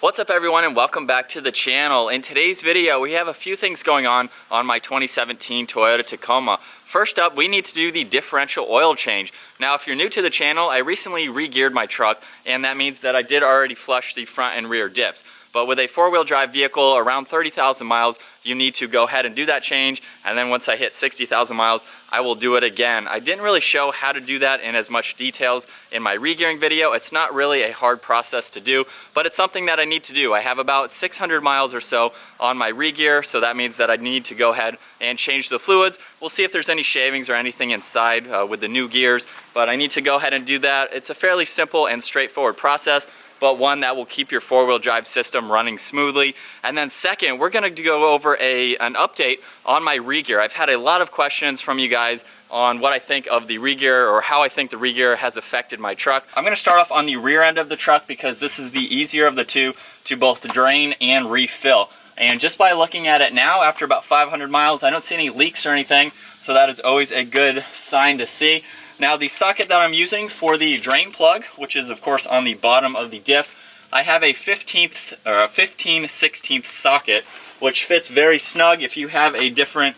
What's up everyone, and welcome back to the channel. In today's video we have a few things going on my 2017 Toyota Tacoma. First up, we need to do the differential oil change. Now if you're new to the channel, I recently re-geared my truck, and that means that I did already flush the front and rear diffs. But with a four-wheel drive vehicle around 30,000 miles, you need to go ahead and do that change, and then once I hit 60,000 miles, I will do it again. I didn't really show how to do that in as much details in my re-gearing video. It's not really a hard process to do, but it's something that I need to do. I have about 600 miles or so on my re-gear, so that means that I need to go ahead and change the fluids. We'll see if there's any shavings or anything inside with the new gears, but I need to go ahead and do that. It's a fairly simple and straightforward process, but one that will keep your four-wheel drive system running smoothly. And then second, we're going to go over an update on my re-gear. I've had a lot of questions from you guys on what I think of the re-gear or how I think the re-gear has affected my truck. I'm going to start off on the rear end of the truck because this is the easier of the two to both drain and refill. And just by looking at it now, after about 500 miles, I don't see any leaks or anything, so that is always a good sign to see. Now the socket that I'm using for the drain plug, which is of course on the bottom of the diff, I have a 15/16 socket, which fits very snug. If you have a different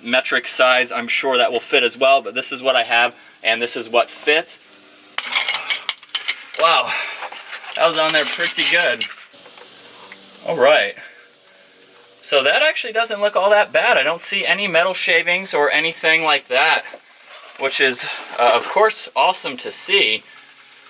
metric size, I'm sure that will fit as well, but this is what I have, and this is what fits. Wow, that was on there pretty good. Alright, so that actually doesn't look all that bad. I don't see any metal shavings or anything like that, which is of course awesome to see. It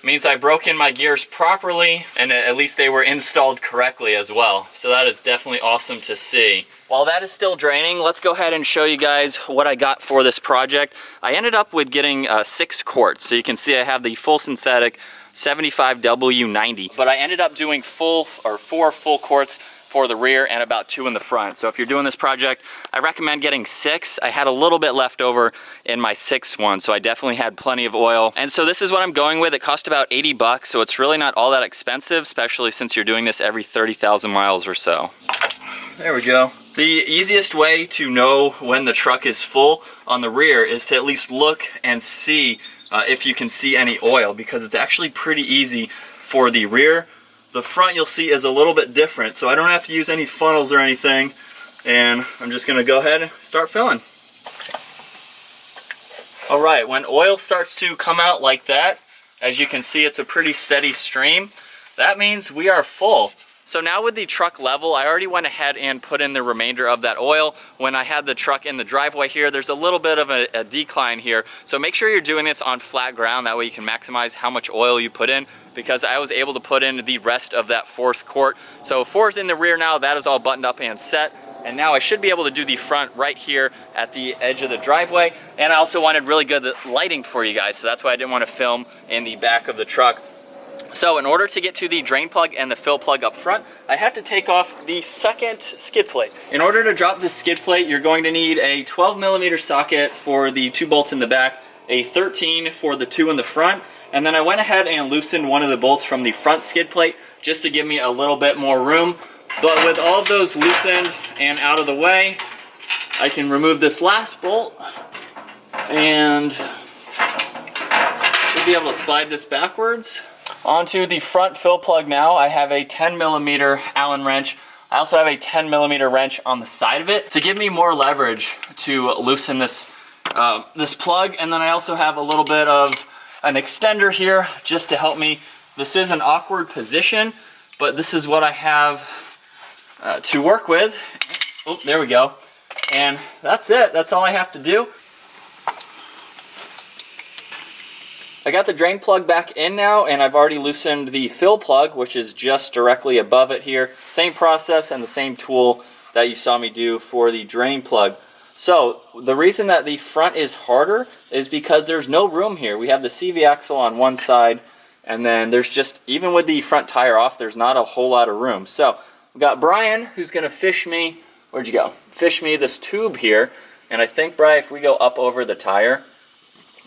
means I broke in my gears properly, and at least they were installed correctly as well. So that is definitely awesome to see. While that is still draining, let's go ahead and show you guys what I got for this project. I ended up with getting 6 quarts. So you can see I have the full synthetic 75W90, but I ended up doing 4 full quarts for the rear and about 2 in the front. So if you're doing this project, I recommend getting 6. I had a little bit left over in my 6th one, so I definitely had plenty of oil. And so this is what I'm going with. It cost about 80 bucks, so it's really not all that expensive, especially since you're doing this every 30,000 miles or so. There we go. The easiest way to know when the truck is full on the rear is to at least look and see if you can see any oil, because it's actually pretty easy for the rear. The front, you'll see, is a little bit different, so I don't have to use any funnels or anything, and I'm just going to go ahead and start filling. Alright, when oil starts to come out like that, as you can see, it's a pretty steady stream. That means we are full. So now with the truck level, I already went ahead and put in the remainder of that oil. When I had the truck in the driveway here, there's a little bit of a decline here, so make sure you're doing this on flat ground. That way you can maximize how much oil you put in, because I was able to put in the rest of that 4th quart. So 4 is in the rear now, that is all buttoned up and set. And now I should be able to do the front right here at the edge of the driveway. And I also wanted really good lighting for you guys, so that's why I didn't want to film in the back of the truck. So in order to get to the drain plug and the fill plug up front, I have to take off the second skid plate. In order to drop this skid plate, you're going to need a 12mm socket for the 2 bolts in the back, a 13 for the 2 in the front, and then I went ahead and loosened one of the bolts from the front skid plate just to give me a little bit more room. But with all of those loosened and out of the way, I can remove this last bolt and should be able to slide this backwards. Onto the front fill plug now. I have a 10mm Allen wrench. I also have a 10mm wrench on the side of it to give me more leverage to loosen this this plug. And then I also have a little bit of an extender here just to help me. This is an awkward position, but this is what I have to work with. Oh, there we go. And that's it. That's all I have to do. I got the drain plug back in now, and I've already loosened the fill plug, which is just directly above it here. Same process and the same tool that you saw me do for the drain plug. So the reason that the front is harder is because there's no room here. We have the CV axle on one side, and then there's just, even with the front tire off, there's not a whole lot of room. So we've got Brian, who's going to fish me, where'd you go? Fish me this tube here, and I think, Brian, if we go up over the tire,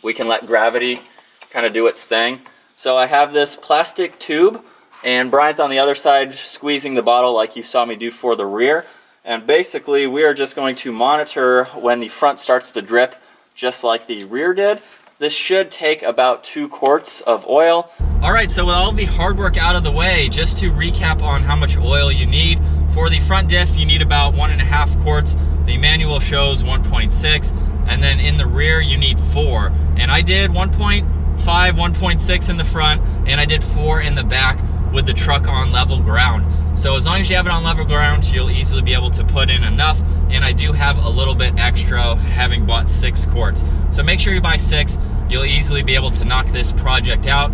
we can let gravity kind of do its thing. So I have this plastic tube, and Brian's on the other side squeezing the bottle like you saw me do for the rear. And basically we are just going to monitor when the front starts to drip, just like the rear did. This should take about 2 quarts of oil. All right, so with all the hard work out of the way, just to recap on how much oil you need. For the front diff, you need about 1.5 quarts. The manual shows 1.6, and then in the rear, you need 4. And I did 1.5, 1.6 in the front, and I did 4 in the back with the truck on level ground. So as long as you have it on level ground, you'll easily be able to put in enough. And I do have a little bit extra, having bought 6 quarts. So make sure you buy 6. You'll easily be able to knock this project out.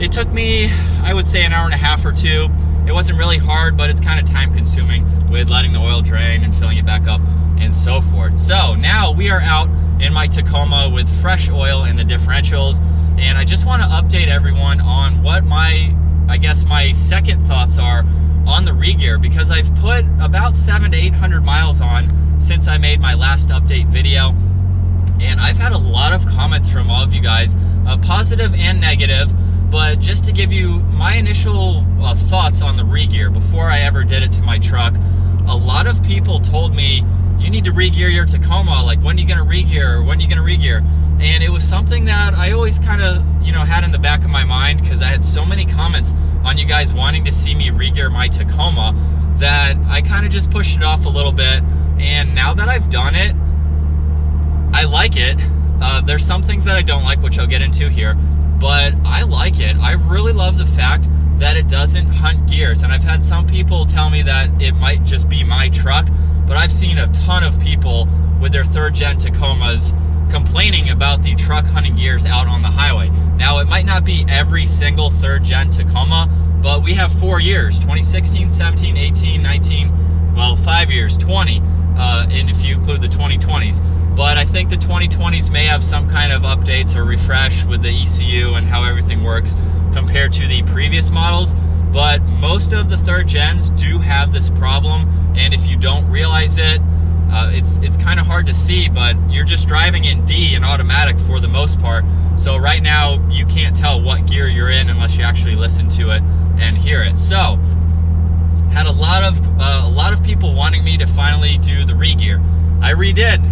It took me, I would say, an hour and a half or 2. It wasn't really hard, but it's kind of time consuming with letting the oil drain and filling it back up and so forth. So now we are out in my Tacoma with fresh oil in the differentials. And I just want to update everyone on what my second thoughts are on the ReGear, because I've put about 700 to 800 miles on since I made my last update video. And I've had a lot of comments from all of you guys, positive and negative, but just to give you my initial thoughts on the ReGear before I ever did it to my truck, a lot of people told me, you need to ReGear your Tacoma, like when are you gonna ReGear, when are you gonna ReGear? And it was something that I always kind of, had in the back of my mind, because I had so many comments on you guys wanting to see me ReGear my Tacoma that I kind of just pushed it off a little bit. And now that I've done it, I like it. There's some things that I don't like, which I'll get into here, but I like it. I really love the fact that it doesn't hunt gears. And I've had some people tell me that it might just be my truck, but I've seen a ton of people with their 3rd gen Tacomas complaining about the truck hunting gears out on the highway. Now, it might not be every single 3rd gen Tacoma, but we have 4 years, 2016, 17, 18, 19, well, 5 years, 20, and if you include the 2020s. But I think the 2020s may have some kind of updates or refresh with the ECU and how everything works compared to the previous models. But most of the 3rd gens do have this problem, and if you don't realize it, it's kind of hard to see, but you're just driving in D in automatic for the most part. So right now you can't tell what gear you're in unless you actually listen to it and hear it. So had a lot of people wanting me to finally do the ReGear. I redid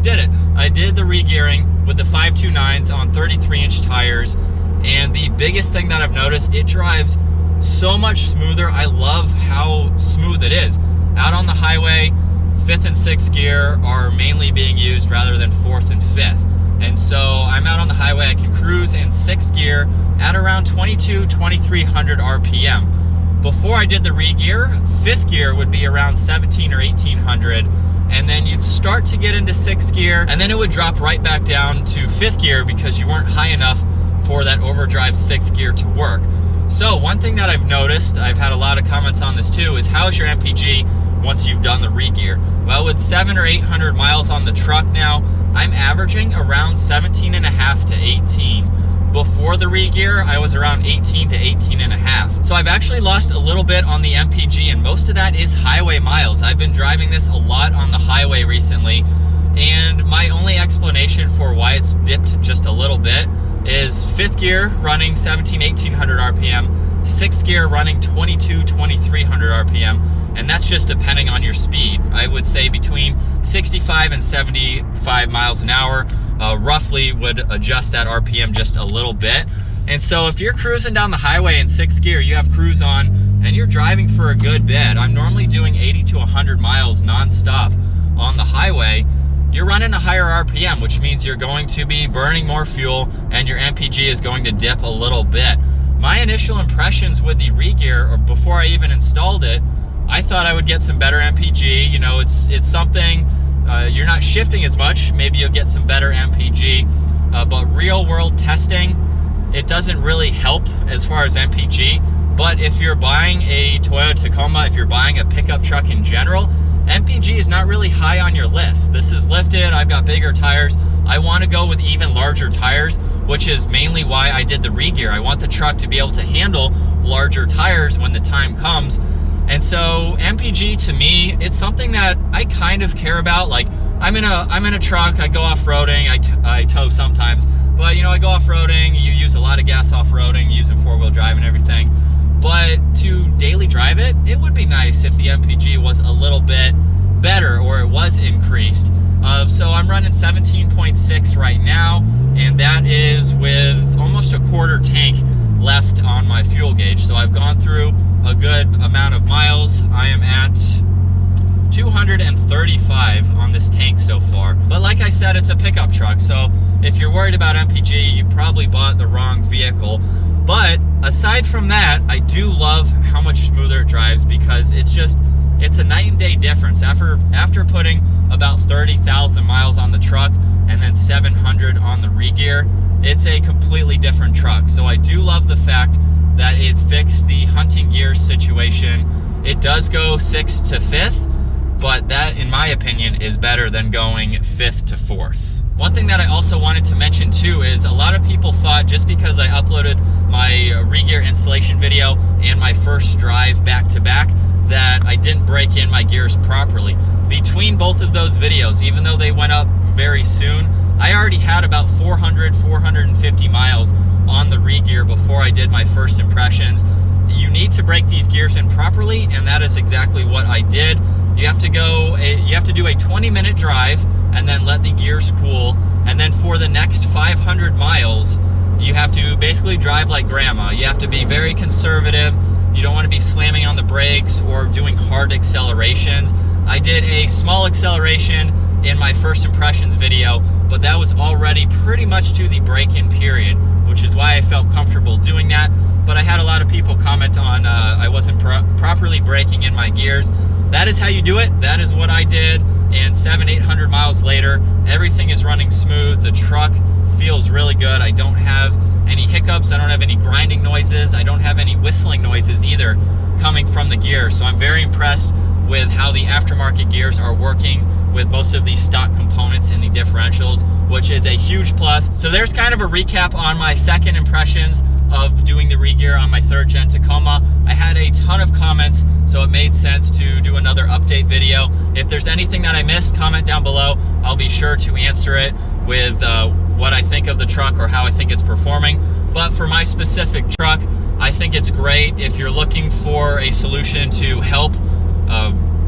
it. I did the ReGearing with the 529s on 33-inch tires, and the biggest thing that I've noticed, it drives so much smoother. I love how smooth it is. Out on the highway, 5th and 6th gear are mainly being used rather than 4th and 5th. And so I'm out on the highway, I can cruise in 6th gear at around 2300 RPM. Before I did the ReGear, 5th gear would be around 17 or 1800, and then you'd start to get into 6th gear, and then it would drop right back down to 5th gear because you weren't high enough for that overdrive 6th gear to work. So one thing that I've noticed, I've had a lot of comments on this too, is how's your MPG once you've done the ReGear? Well, with 700 or 800 miles on the truck now, I'm averaging around 17.5 to 18. Before the ReGear, I was around 18 to 18.5. So I've actually lost a little bit on the MPG, and most of that is highway miles. I've been driving this a lot on the highway recently, and my only explanation for why it's dipped just a little bit is 5th gear running 1800 RPM, 6th gear running 2300 RPM, and that's just depending on your speed. I would say between 65 and 75 miles an hour roughly would adjust that RPM just a little bit. And so if you're cruising down the highway in 6th gear, you have cruise on, and you're driving for a good bit. I'm normally doing 80 to 100 miles nonstop on the highway. You're running a higher RPM, which means you're going to be burning more fuel, and your MPG is going to dip a little bit. My initial impressions with the ReGear, or before I even installed it, I thought I would get some better MPG. You know, it's something, you're not shifting as much, maybe you'll get some better MPG, but real world testing, it doesn't really help as far as MPG. But if you're buying a Toyota Tacoma, if you're buying a pickup truck in general, MPG is not really high on your list. This is lifted, I've got bigger tires. I want to go with even larger tires, which is mainly why I did the ReGear. I want the truck to be able to handle larger tires when the time comes. And so MPG to me, it's something that I kind of care about. Like I'm in a truck, I go off-roading, I tow sometimes, but you know, I go off-roading, you use a lot of gas off-roading, using 4-wheel drive and everything. But to daily drive it, it would be nice if the MPG was a little bit better or it was increased. So I'm running 17.6 right now, and that is with almost a quarter tank left on my fuel gauge. So I've gone through a good amount of miles. I am at 235 on this tank so far. But like I said, it's a pickup truck, so if you're worried about MPG, you probably bought the wrong vehicle. But aside from that, I do love how much smoother it drives, because it's a night and day difference. After putting about 30,000 miles on the truck and then 700 on the ReGear, it's a completely different truck. So I do love the fact that it fixed the hunting gear situation. It does go 6th to 5th, but that, in my opinion, is better than going 5th to 4th. One thing that I also wanted to mention too is a lot of people thought just because I uploaded my ReGear installation video and my first drive back to back that I didn't break in my gears properly. Between both of those videos, even though they went up very soon, I already had about 450 miles on the ReGear before I did my first impressions. You need to break these gears in properly, and that is exactly what I did. You have to do a 20-minute drive and then let the gears cool, and then for the next 500 miles you have to basically drive like grandma. You have to be very conservative. You don't want to be slamming on the brakes or doing hard accelerations. I did a small acceleration in my first impressions video, but that was already pretty much to the break-in period, which is why I felt comfortable doing that. But I had a lot of people comment on I wasn't properly braking in my gears. That is how you do it. That is what I did, and 700-800 miles later, everything is running smooth. The truck feels really good. I don't have any hiccups. I don't have any grinding noises. I don't have any whistling noises either coming from the gear. So I'm very impressed with how the aftermarket gears are working with most of these stock components in the differentials, which is a huge plus. So there's kind of a recap on my second impressions of doing the ReGear on my 3rd gen Tacoma. I had a ton of comments, so it made sense to do another update video. If there's anything that I missed, comment down below. I'll be sure to answer it with what I think of the truck or how I think it's performing. But for my specific truck, I think it's great if you're looking for a solution to help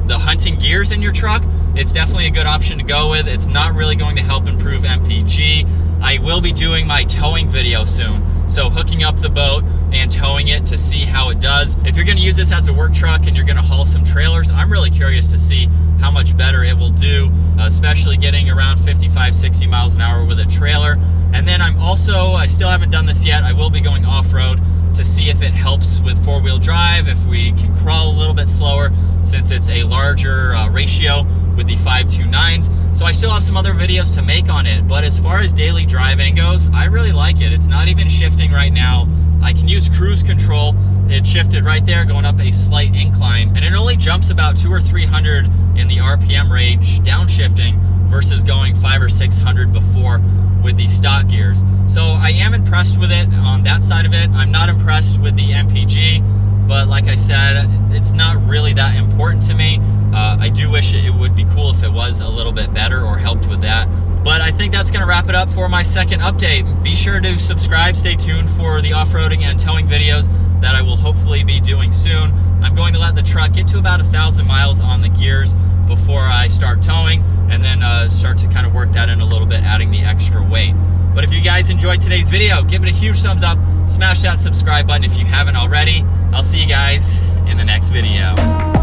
the hunting gears in your truck. It's definitely a good option to go with. It's not really going to help improve MPG. I will be doing my towing video soon, so hooking up the boat and towing it to see how it does. If you're going to use this as a work truck and you're going to haul some trailers, I'm really curious to see how much better it will do, especially getting around 55-60 miles an hour with a trailer. And then I still haven't done this yet, I will be going off-road to see if it helps with 4-wheel drive, if we can crawl a little bit slower, since it's a larger ratio with the 5.29s. So I still have some other videos to make on it, but as far as daily driving goes, I really like it. It's not even shifting right now. I can use cruise control. It shifted right there, going up a slight incline, and it only jumps about 200 or 300 in the RPM range downshifting versus going 500 or 600 before with the stock gears. So I am impressed with it on that side of it. I'm not impressed with the MPG, but like I said, it's not really that important to me. I do wish it would be cool if it was a little bit better or helped with that. But I think that's going to wrap it up for my second update. Be sure to subscribe, stay tuned for the off-roading and towing videos that I will hopefully be doing soon. I'm going to let the truck get to about 1,000 miles on the gears before I start towing, and then start to kind of work that in a little bit, adding the extra weight. But if you guys enjoyed today's video, give it a huge thumbs up, smash that subscribe button if you haven't already. I'll see you guys in the next video.